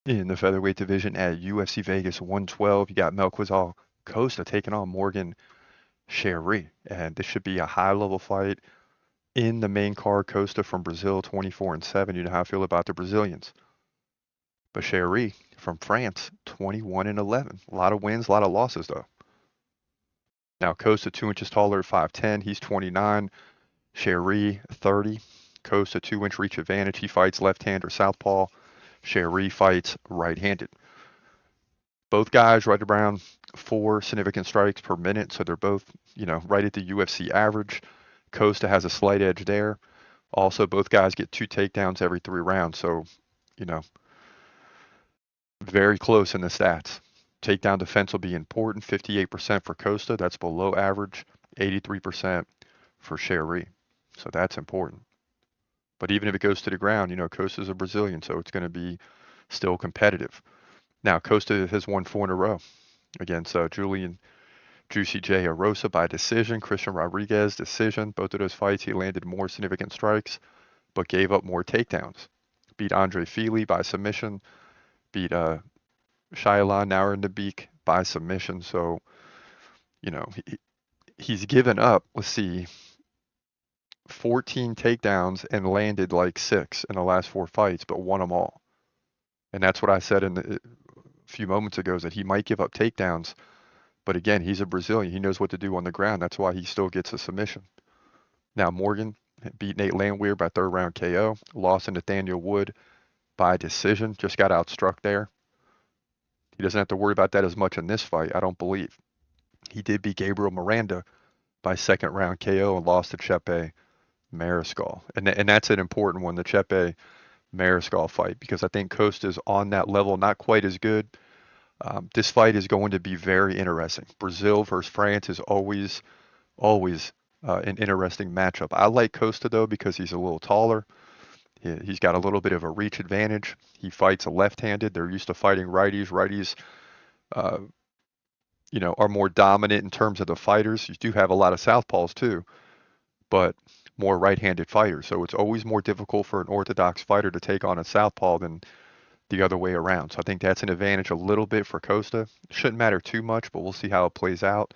In the featherweight division at UFC Vegas 112, you got Melquizael Costa taking on Morgan Charriere, and this should be a high-level fight. In the main card, Costa from Brazil, 24-7. You know how I feel about the Brazilians. But Charriere from France, 21-11. A lot of wins, a lot of losses though. Now Costa 2 inches taller at 5'10. He's 29. Charriere 30. Costa 2 inch reach advantage. He fights left-hand or southpaw. Charriere fights right-handed. Both guys right around 4 significant strikes per minute, so they're both, right at the UFC average. Costa has a slight edge there. Also, both guys get 2 takedowns every 3 rounds, so, you know, very close in the stats. Takedown defense will be important. 58% for Costa, that's below average. 83% for Charriere, so that's important. But even if it goes to the ground, Costa's a Brazilian, so it's going to be still competitive. Now, Costa has won 4 in a row against Julian Juicy J. Arosa by decision, Christian Rodriguez decision. Both of those fights, he landed more significant strikes, but gave up more takedowns. Beat Andre Fili by submission, beat Shailan Naranabik by submission. So, he's given up, let's see, 14 takedowns and landed like 6 in the last 4 fights, but won them all. And that's what I said a few moments ago, is that he might give up takedowns. But again, he's a Brazilian. He knows what to do on the ground. That's why he still gets a submission. Now, Morgan beat Nate Landwehr by third round KO. Lost to Nathaniel Wood by decision. Just got outstruck there. He doesn't have to worry about that as much in this fight, I don't believe. He did beat Gabriel Miranda by second round KO and lost to Chepe Mariscal. And that's an important one, the Chepe Mariscal fight, because I think Costa's on that level, not quite as good. This fight is going to be very interesting. Brazil versus France is always an interesting matchup. I like Costa though because he's a little taller. He's got a little bit of a reach advantage. He fights a left-handed. They're used to fighting righties. Righties, uh, are more dominant in terms of the fighters. You do have a lot of southpaws too, but more right-handed fighters. So it's always more difficult for an orthodox fighter to take on a southpaw than the other way around. So I think that's an advantage a little bit for Costa. Shouldn't matter too much, but we'll see how it plays out.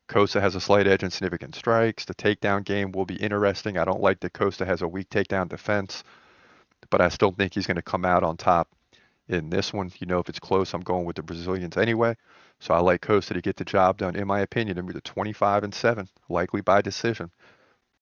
Costa has a slight edge in significant strikes. The takedown game will be interesting. I don't like that Costa has a weak takedown defense, but I still think he's going to come out on top in this one. If it's close, I'm going with the Brazilians anyway. So I like Costa to get the job done. In my opinion, to be the 25-7, likely by decision.